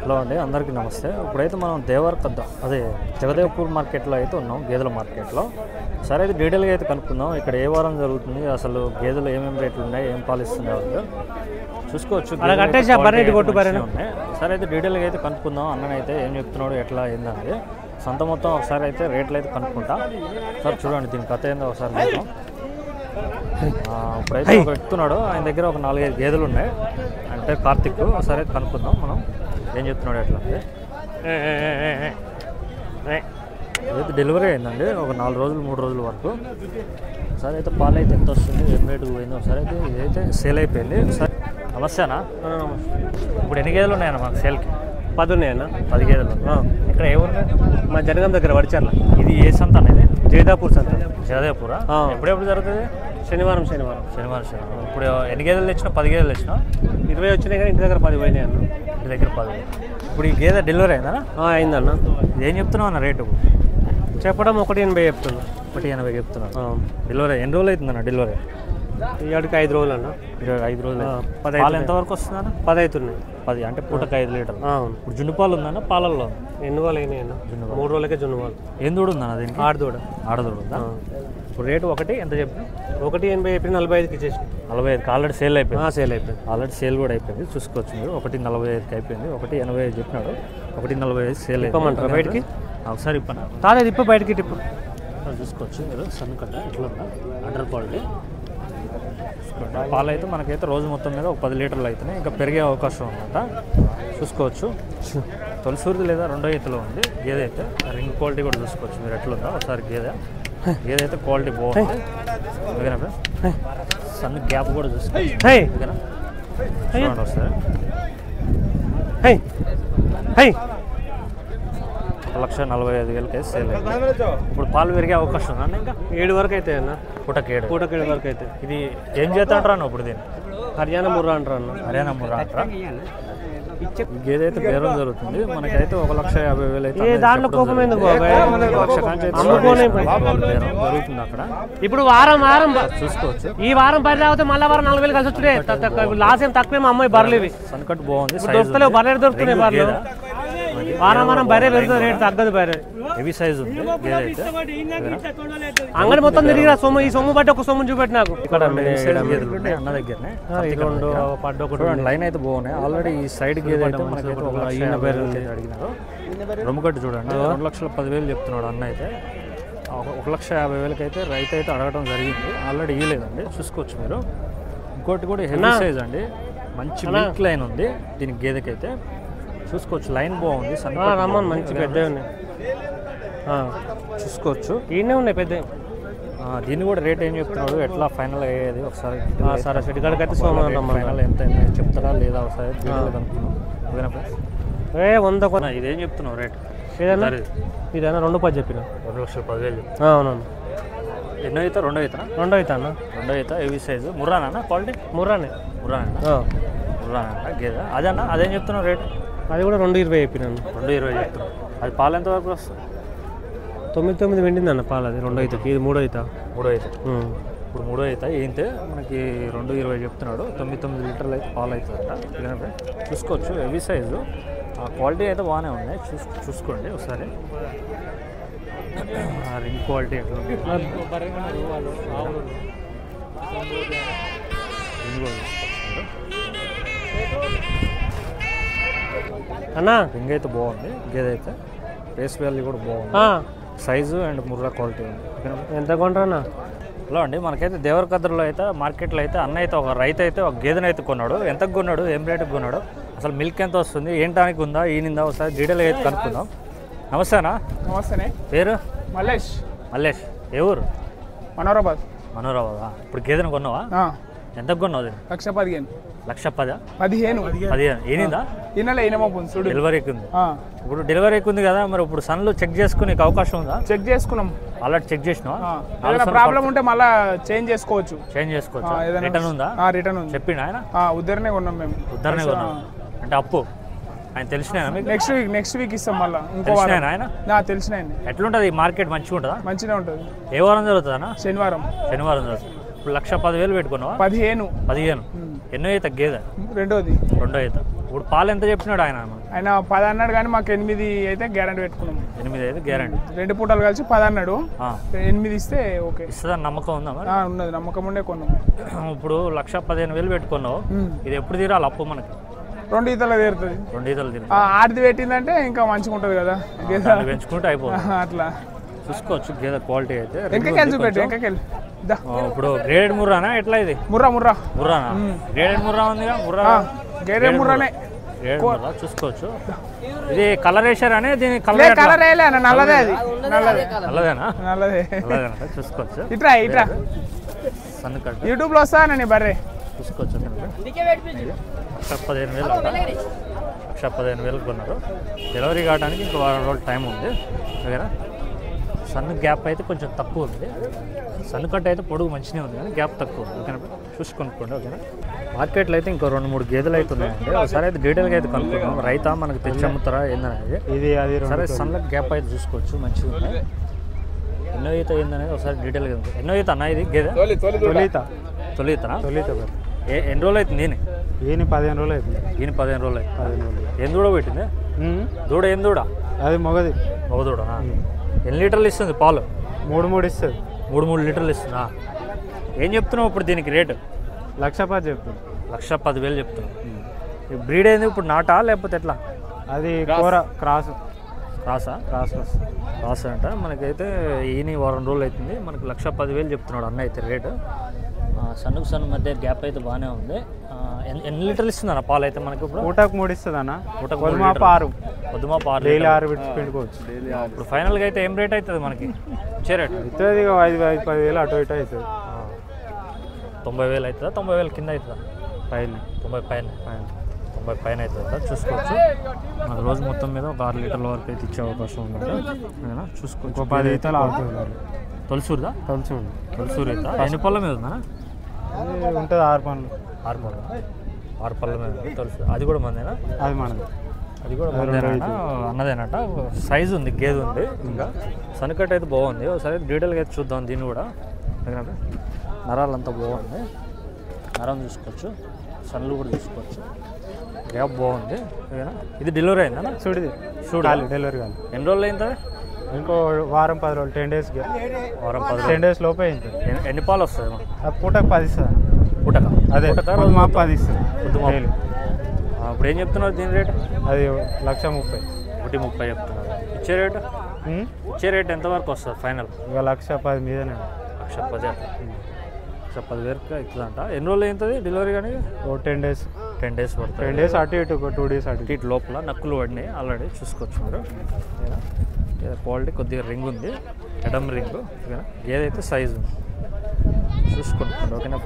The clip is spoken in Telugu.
హలో అండి, అందరికీ నమస్తే. ఇప్పుడైతే మనం దేవరకద్ద అదే జగదేవ్పూర్ మార్కెట్లో అయితే ఉన్నాం, గేదెల మార్కెట్లో. సరే అయితే డీటెయిల్గా అయితే కనుక్కుందాం. ఇక్కడ ఏ వారం జరుగుతుంది, అసలు గేదెలు ఏమేమి రేట్లు ఉన్నాయి, ఏం పాలిస్తున్నాయి వాళ్ళు చూసుకోవచ్చు. ఉన్నాయి. సరే అయితే డీటెయిల్గా అయితే కనుక్కుందాం. అన్ననైతే ఏం చెప్తున్నాడు, ఎట్లా ఏందనేది సంత మొత్తం ఒకసారి అయితే రేట్లు అయితే కనుక్కుంటా. సార్ చూడండి దీని కథ ఏందో ఒకసారి చూద్దాం. ఇప్పుడైతే ఒక చెప్తున్నాడు, ఆయన దగ్గర ఒక 4-5 గేదెలు ఉన్నాయి. అంటే కార్తిక్ ఒకసారి అయితే కనుక్కుందాం మనం ఏం చెప్తున్నాడు ఎట్లా. అయితే డెలివరీ అయిందండి ఒక 4 రోజులు 3 రోజుల వరకు. ఒకసారి అయితే పాలు అయితే ఎంత వస్తుంది, ఏం రేటు పోయింది ఒకసారి అయితే ఇదైతే సేల్ అయిపోయింది. ఒకసారి నమస్తేనా, ఇప్పుడు ఎన్ని గేదెలు ఉన్నాయన్న మాకు సేల్కి? 10 ఉన్నాయన్న. 10 గేదెలు. ఇక్కడ ఏ ఊరు? మా జనగం దగ్గర వడిచర్ల. ఇది ఏ సంత అనేది? జగదాపూర్ సంత. జగదేవ్పూరా? ఎప్పుడెప్పుడు జరుగుతుంది? శనివారం. ఇప్పుడు ఎన్ని గేదెలు తెచ్చినా? 10 గేదెలు తెచ్చినా? 20 వచ్చినాయి కానీ ఇంటి దగ్గర 10 పోయినాయి అన్న. ఇంటి దగ్గర 10. ఇప్పుడు ఈ గేదె డెలివరీ అయిందా? అయిందన్న. ఏం చెప్తున్నావు అన్న రేటు? చెప్పడం 180 చెప్తున్నా. 180 చెప్తున్నాను. డెలివరీ ఎన్ని రోజులు అవుతుందన్న డెలివరీ? ఇవాడికి 5 రోజులు అన్న. 5 రోజులు. 10 పాలు ఎంతవరకు వస్తుందన్న? 10 అవుతున్నాయి. 10 అంటే పూటకు 5 లీటర్లు. అవును. ఇప్పుడు జున్ను పాలు ఉందన్న, పాలల్లో ఎన్ని వాళ్ళు అయినాయి అన్న? 3 రోజులకే జున్ను పాలు. ఏం దూడ ఉందన్న దీనికి? ఆడదూడ ఉందా? ఇప్పుడు రేటు ఒకటి ఎంత చెప్పి? 180 చెప్పి 45కి ఇచ్చేసి. 45కి ఆల్రెడీ సేల్ అయిపోయింది. ఆల్రెడీ సేల్ కూడా అయిపోయింది. చూసుకోవచ్చు మీరు. 145కి అయిపోయింది. 185 చెప్పినాడు. 145 సేల్ అయిపోయింది. బయటికి ఒకసారి ఇప్పనా తాలేదు ఇప్ప బయటికి టిప్పు చూసుకోవచ్చు మీరు. సన్ కట్ట ఇట్లా ఉందా, అండర్ క్వాలిటీ. పాలు అయితే మనకైతే రోజు మొత్తం మీద ఒక 10 లీటర్లు అవుతున్నాయి. ఇంకా పెరిగే అవకాశం ఉందన్నమాట. చూసుకోవచ్చు. తొలిసూరిది లేదా రెండో ఈతలో ఉంది గేదె అయితే. రింగ్ క్వాలిటీ కూడా చూసుకోవచ్చు మీరు ఎట్లుందో ఒకసారి. గేదె అయితే క్వాలిటీ బాగుంది. ఓకేనా? సన్ గ్యాప్ కూడా చూసుకోవచ్చు. ఓకేనా? చూడండి ఒకసారి. 1,45,000 సేల్ అయింది. ఇప్పుడు పాలు పెరిగే అవకాశం ఉందా? ఇంకా 7 వరకు అయితే అన్న. పూటకి 7 వరకు అయితే. ఇది ఏం చేస్తా అంటారా ఇప్పుడు దీన్ని? హర్యానా ముర్రా అంటారా? అంటారా? ఈ గేదె అయితే బేరం జరుగుతుంది. మనకైతే 1,50,000 అయితే. దాంట్లో కోపం ఎందుకు? 1,00,000 జరుగుతుంది అక్కడ. ఇప్పుడు వారం చూసుకోవచ్చు. ఈ వారం పని రాకపోతే మళ్ళీ వారం 4,000 కలిసి వచ్చుడే. లాస్ ఏం తక్కువే. మా అమ్మాయి బర్రెలు సన్కట్ బాగుంది. దొరుకుతలేవు, బర్రెలు దొరుకుతున్నాయి. బర్రెలు వారం బర్రె పెరుగుతుంది, రేటు తగ్గదు. బర్రె హెవీ సైజ్ ఉంది గేదె అయితే. అంగడి మొత్తం తిరిగిరా. సొమ్ము ఈ సొమ్ము బట్టి ఒక సొమ్ము చూపెట్టి నాకు. ఇక్కడ గేదెలు ఉన్నాయి అన్న దగ్గరనే. లైన్ అయితే బాగున్నాయి. ఆల్రెడీ ఈ సైడ్ గేదె అయితే మనకైతే 1,50,000 అడిగినారు. రొమ్ముకట్టు చూడండి 2,10,000 చెప్తున్నాడు అన్న అయితే. 1,50,000 అయితే రైతు అయితే అడగడం జరిగింది. ఆల్రెడీ ఇవ్వలేదండి. చూసుకోవచ్చు మీరు. ఇంకోటి కూడా హెవీ సైజ్ అండి, మంచి మిల్క్ లైన్ ఉంది దీనికి గేదెకైతే. చూసుకోవచ్చు. లైన్ బాగుంది. రమ్మని మంచి పెద్ద ఉన్నాయి. చూసుకోవచ్చు. ఈయనే ఉన్నాయి పెద్ద. దీన్ని కూడా రేట్ ఏం చెప్తున్నాడు, ఎట్లా ఫైనల్ అయ్యేది ఒకసారి? సరే షెడ్గాడికి అయితే సోమవారం ఫైనల్ ఎంత చెప్తారా లేదా ఒకసారి కనుక్కున్నాం. 100 కొన. ఇదేం చెప్తున్నావు రేట్? ఇదైనా 2,10 చెప్పిన. 2,10,000. అవునవును. ఎన్నో అవుతా? రెండో అవుతా? రెండో అవుతా. Heavy size. ముర్రానా క్వాలిటీ? ముర్రానే గేదె. అదేనా? అదేం చెప్తున్నావు రేటు? అది కూడా 2,20 చెప్పినాను. 2,20 చెప్తున్నావు. అది పాలు ఎంత వరకు వస్తుంది? 9 వెండింది అన్న పాలు. అది 2 అవుతాయి. ఇది 3 అవుతా. ఇప్పుడు 3 అవుతా. ఏంటి మనకి 2,20 చెప్తున్నాడు. 9 లీటర్లు అయితే పాలు అవుతుందట. చూసుకోవచ్చు. Heavy size. క్వాలిటీ అయితే బాగానే ఉన్నాయి. చూసుకోండి ఒకసారి. రింగ్ క్వాలిటీ ఎట్లా ఉంది? అన్నా రింగ్ అయితే బాగుంది. గేదె అయితే ఫేస్ వాల్యూ కూడా బాగుంది. సైజు అండ్ ముర్రా క్వాలిటీ ఉంది. ఎంత కొంటారన్నా? హలో అండి, మనకైతే దేవరకద్రలో అయితే మార్కెట్లో అయితే అన్న అయితే ఒక రైతు అయితే ఒక గేదెని అయితే కొన్నాడు. ఎంతకు కొన్నాడు, ఏం రేటుకి కొన్నాడు, అసలు మిల్క్ ఎంత వస్తుంది, ఏంటానికి ఉందా, ఈనిందా ఒకసారి డీటెయిల్గా అయితే కనుక్కుందాం. నమస్తేనా? నమస్తే. పేరు? మల్లేష్. ఏ ఊరు? మనోరాబాద్. ఇప్పుడు గేదెను కొన్నావా? ఎంతకు కొన్నావు? 1,15,000. 1,10,000? 15. ఏనిందా? డెలివరీకి ఉంది. ఇప్పుడు డెలివరీకి ఉంది కదా, మరి ఇప్పుడు సన్లు చెక్ చేసుకునే అవకాశం ఉందా? చెక్ చేసుకున్నాం. ఆల్రెడీ చెక్ చేసినా? ప్రాబ్లం ఉంటే మళ్ళీ చేంజ్ చేసుకోవచ్చు. రిటర్న్ ఉందా? రిటర్న్ ఉంది. చెప్పిండు ఆయన. ఉద్దరనే కొన్నాం మేము. ఉద్దరనే కొన్నాం అంటే అప్పు ఆయన తెలిసిన నెక్స్ట్ వీక్ ఇస్తాం. మళ్ళీ ఆయన తెలిసిన. ఎట్లుంటది మార్కెట్? మంచిగా ఉంటుందా? మంచిగా ఉంటుంది. ఏ వారం జరుగుతుందా? శనివారం జరుగుతుంది. ఇప్పుడు 1,10,000 పెట్టుకున్నావా? 15. ఎన్నో అవుతా గేదె? రెండో అవుతా. ఇప్పుడు పాలు ఎంత చెప్పినాడు ఆయన? ఆయన 10 అన్నాడు కానీ మాకు 8 అయితే గ్యారంటీ పెట్టుకున్నాం. 8 అయితే గ్యారంటీ. 2 పూటలు కలిసి 10 అన్నాడు. 8 ఇస్తే ఓకే. ఇస్తుందని నమ్మకం ఉందా మరి? ఉన్నది, నమ్మకం ఉండే కొన్నాం. ఇప్పుడు 1,15,000 పెట్టుకున్నావు, ఇది ఎప్పుడు తీరాలి అప్పు మనకి? 2 ఈతలు తీరుతుంది. 2 ఈతలు తీరుతుంది. ఆడిది పెట్టిందంటే ఇంకా మంచిగా ఉంటుంది కదా, పెంచుకుంటే అయిపోతుంది. అట్లా చూసుకోవచ్చు గేదె క్వాలిటీ అయితే. వెంకకెళ్ళి చూపెట్టు, వెంకకెళ్ళి. ఇప్పుడు గ్రేడెడ్ ముర్రానా ఎట్లా ఇది? ముర్రానా గ్రేడెడ్ ముర్రా ఉందిగా, గ్రేడెడ్ ముర్రానే చూసుకోవచ్చు. ఇది కలర్ వేసారా? దీని కలర్ నల్లదే, అది నల్లదేనా? నల్లదే చూసుకోవచ్చు. ఇట్రా ఇట్రా సన్ కట్ యూట్యూబ్ లో వస్తానండి బర్రే. చూసుకోవచ్చు. 1,15,000 కొన్నారు. డెలివరీ కావడానికి ఇంకా 1 వారం రోజులు టైం ఉంది. ఓకేనా? సన్ గ్యాప్ అయితే కొంచెం తక్కువ ఉంది. సన్ కట్ అయితే పొడుగు మంచిగా ఉంది కానీ గ్యాప్ తక్కువ ఉంది. ఓకేనా? చూసి కొనుక్కోండి. ఓకేనా? మార్కెట్లో అయితే ఇంకో 2-3 గేదెలు అయితే ఉన్నాయండి. ఒకసారి అయితే డీటెయిల్గా అయితే కనుక్కుందాం. రైతా మనకు తెచ్చి అమ్ముతారా ఏందనేది. ఇది అది సరే, సన్లకు గ్యాప్ అయితే చూసుకోవచ్చు, మంచిగా ఉంది. ఎన్నో ఈత ఏందనేది ఒకసారి డీటెయిల్గా ఉంది. ఎన్నో ఈత అన్న ఇది గేదె? తొలితనా? ఎన్ని రోజులు అవుతుంది? ఈయన 15 రోజులు అవుతుంది. ఈయన 15 రోజులు అవుతుంది. ఏం దూడ పెట్టింది? దూడ ఏం దూడ? అది మగ దూడనా? ఎన్ని లీటర్లు ఇస్తుంది పాలు? 3 ఇస్తుంది. 3 లీటర్లు ఇస్తుందా? ఏం చెప్తున్నావు ఇప్పుడు దీనికి రేటు? 1,10,000 చెప్తుంది. 1,10,000 చెప్తున్నావు. ఈ బ్రీడ్ ఏంది ఇప్పుడు? నాటా లేకపోతే ఎట్లా? అది క్రాసా? క్రాస్ అంట. మనకైతే ఈయన 1 వారం రోజులు అవుతుంది. మనకు 1,10,000 చెప్తున్నాడు అన్న అయితే రేటు. సన్నుకు సన్ను మధ్య గ్యాప్ అయితే బాగానే ఉంది. ఎన్ని లీటర్లు ఇస్తుంది అన్న పాలు అయితే మనకి? ఇప్పుడు పూటకు 3 ఇస్తుంది అన్న. పొద్దుమాపు 6 డైలీ 6 పిండుకోవచ్చు. ఇప్పుడు ఫైనల్గా అయితే ఏం రేట్ అవుతుంది మనకి? ఇచ్చే రేట్ అవుతుంది ఇక 5-10,000 అటు ఇటు అవుతుంది. 90,000 అవుతుందా? 90,000 కింద అవుతుందా? పైన 90 పైన అవుతుందా? చూసుకోవచ్చు. మన రోజు మొత్తం మీద ఒక 6 లీటర్ల వరకు అయితే ఇచ్చే అవకాశం ఉంది. చూసుకోవచ్చు. 10 ఈతలు అవుతుంది. తొలసూరుదా? తొలసూరు అయితే ఎన్ని పళ్ళ మీద ఉందా? ఉంటుంది 6 పనులు. 6 పళ్ళ మీద తొలసూరు. అది కూడా మందేనా? అది మనది. అది కూడా అన్నదేనట. సైజు ఉంది, గేదె ఉంది. ఇంకా సన్కట్ అయితే బాగుంది. ఒకసారి డీటెయిల్గా అయితే చూద్దాం దీన్ని కూడా. ఎందుకంటే నరాలంతా బాగుంది. నరం చూసుకోవచ్చు, సన్లు కూడా చూసుకోవచ్చు. గ్యాప్ బాగుంది. ఇది డెలివరీ అయిందా? చూడలేదు డెలివరీ కాదు. ఎన్ని రోజులు అయిందా? ఇంకో 1 వారం 10 రోజులు, 10 డేస్. 10 డేస్ లోపే అయింది. ఎన్ని పాలు వస్తాయి? పూటకు 10 ఇస్తుంది. అదే మాకు 10 ఇస్తుంది. ఇప్పుడు ఏం చెప్తున్నారు దీని రేటు? అది 1,30,000. 1,30,000 చెప్తున్నారు. ఇచ్చే రేట్ ఎంతవరకు వస్తుంది ఫైనల్? ఇక 1,10,000 మీదనే. 1,10,000 అట్లా. 1,10,000 అవుతుందంట. ఎన్ని రోజులు అవుతుంది డెలివరీ? కానీ 10 డేస్. 10 డేస్ పడుతుంది. 10 డేస్ అటు ఇటు, 2 డేస్ అటు ఇటు. లోపల నక్కులు పడినాయి ఆల్రెడీ. చూసుకోవచ్చు మీరు. క్వాలిటీ కొద్దిగా రింగ్ ఉంది, ఎడమ్ రింగ్. ఓకేనా? ఏదైతే సైజు చూసుకుంటున్నాడు. ఓకేనా?